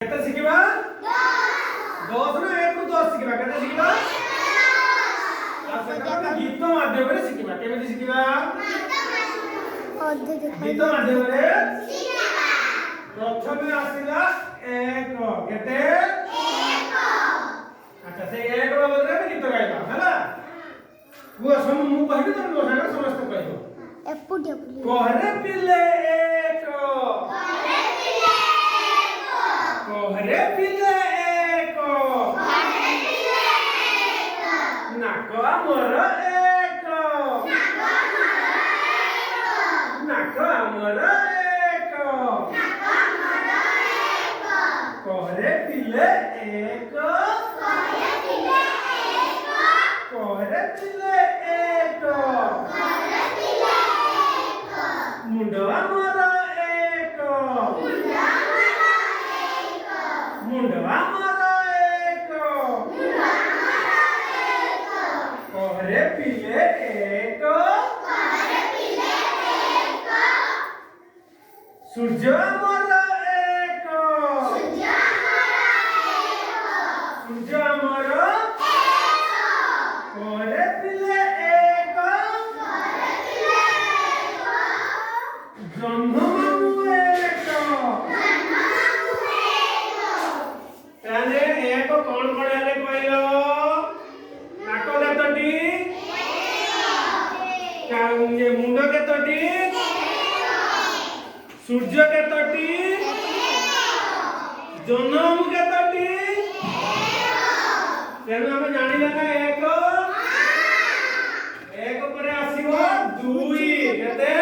କେତେ ଶିଖିବା 10 ନା 1 ରୁ 10 ଶିଖିବା କେତେ ଶିଖିବା ସେଟା ଗୀତ ମାଧ୍ୟମରେ ଶିଖିବା କେମିତି ଶିଖିବା ଗୀତ ମାଧ୍ୟମରେ ଶିଖିବା ପ୍ରଥମେ ଆସିଲା 1 କେତେ 1 ଆଚ୍ଛା ସେ 1 ବାବଦରେ ଆମେ ଗୀତ ଗାଇବା ହେଲା ମୁଁ କହିବି ତମେ ମୋ ସାଙ୍ଗରେ ସମସ୍ତେ କହିବ ଏପୁଟି କୋହରେ ପିଲେ 1 कोहरे पिले एको नाको आमर एको नाको आमर एको कोहरे पिले एको कोहरे पिले एको मुंडो आमर एको मुंडवा मारो एको कोहरे पिले एको सूर्य मारो एको सूर्य मारो कोहरे पिले एको जन्म कौन कौन है कहलो नाको केतोटी ये मुंड केतोटी सूर्य केतोटी जन्म केतोटी तेनु हम जानिला ना एक पर आसीबो 2 केते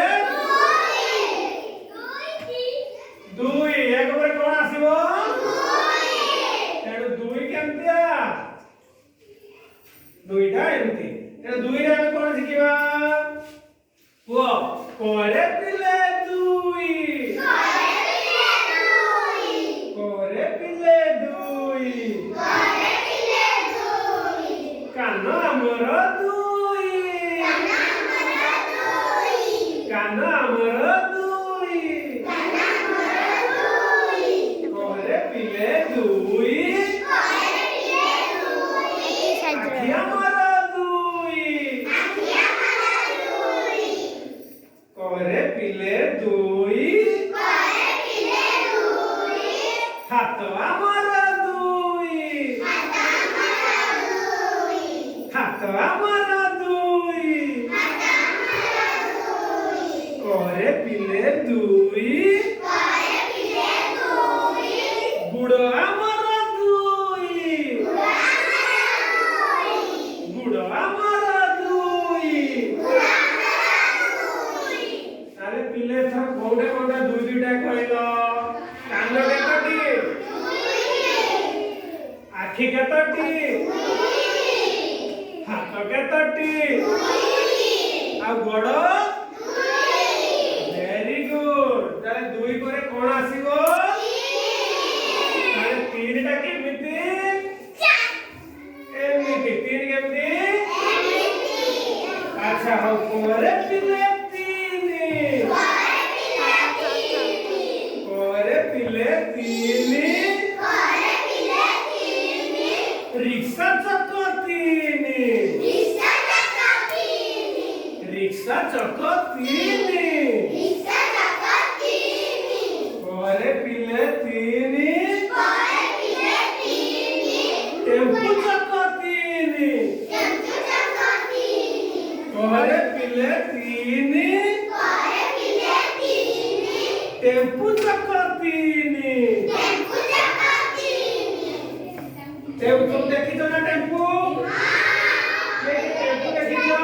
2 एक पर कोन आसीबो दुईटा एमती ए दुई रे हम कोन सिखिबा वो कोरे पिले दुई कोरे पिले दुई कानो हमर दुई कानो हमर दुई कोरे पिले दुई कोहरे पिले दुई हाथ आमर दुई हाथ आमर दुई कोहरे पिले दुई गुड़ आमर दुई गुड़ आमर दुई पिले थर कोडे कोडे दुई दुईटा कहलो कान केतोटी आखि केतोटी हाथ केतोटी आ गोड़ वेरी गुड ताले दुई करे कोन आसीबो ताले तीन टा केमिति एमिति तीन केमिति अच्छा हो कोरे पिले रिक्शा चक्को 3 रिक्शा चक्को 3 कोहरे पिले 3 टेम्पू चक्को 3 कोहरे पिले 3 टेम्पू चक्को 3 तुम देखी तो ना टेम्पू टेम्पू देखी तो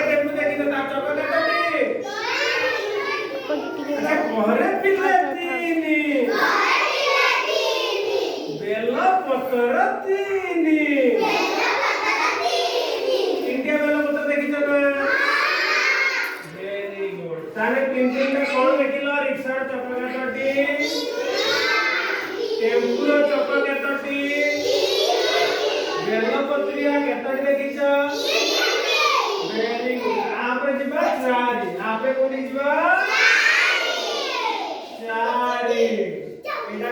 टेम्पू देखी तो तार चक्कर केतोटी अच्छा कोहरे पिले 3 बेल पतर 3 इंडिया बेल पतर देखी तो ना वेरी गुड तारे तीन में कौन देखिलो रिक्शा चक्कर केतोटी टेम्पू चक्कर केतोटी बेल पत्रिया केतोटी देखिछ वेरी गुड आपरे जिबा 4 आपे कोनी जिबा 4 एटा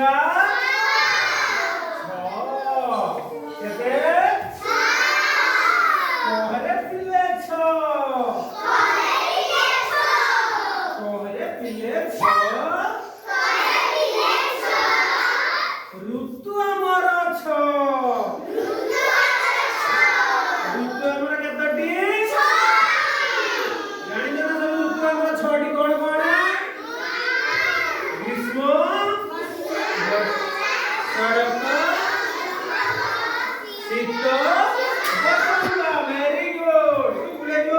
छुआ केते कोहरे पिले छो कोहरे पिले छो ऋतु अमर छो ऋतु अमर केतोटी जानि जना सब ऋतु अमर छोटी कोन कोन ग्रीष्म शरत शीत बसंत वेरी गुड भूले जो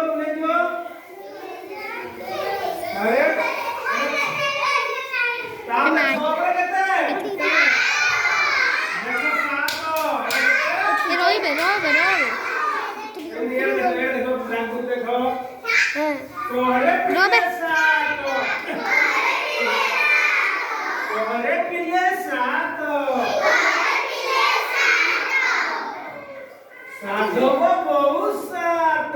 अरे ताम छोकरे केते देखो सात रोई बे देखो ब्लैंक देखो हां कोहरे रो बे कोहरे पिले सात साधो बहु सात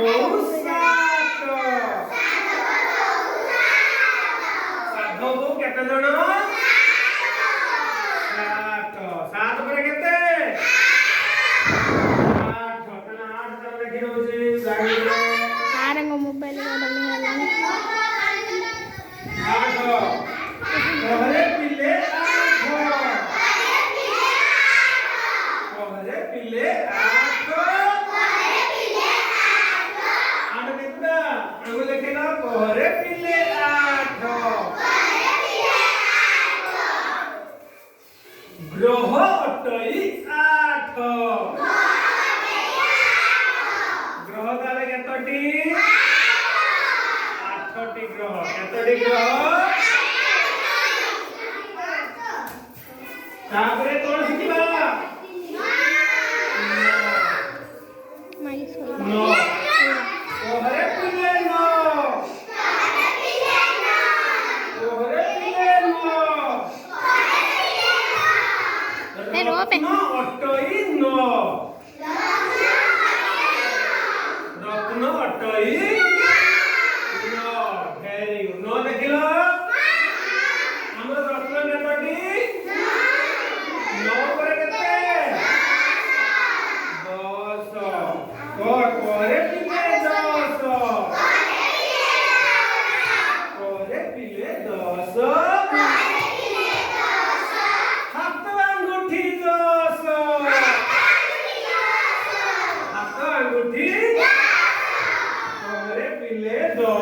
बहु सात साधो बहु केते जण सात सात पर केते आठ तना आठ जण लिखि रहउछि गाडी रे आरंग मोबाइल रे डमी हला आठ कोहरे पिले आठ कोहरे पिले आठ आठ केतना आगु लिखिना कोहरे पिले आठ ग्रह अटई आठ ग्रह ताले केतोटी आठटी ग्रह केतोटी ग्रह तापरे कोन शिखिबा माई सोला नो कोहरे पिले नो कोहरे पिले नो ए रो पे नो अटई नो रत्न अटई नो वेरी गुड नो देखिलो हमर रत्न केतोटी नो करे केते 10 कोहरे पिले 10 कोहरे पिले 10 हाथ अंगूठी 10 हाथ अंगूठी कोहरे पिले 10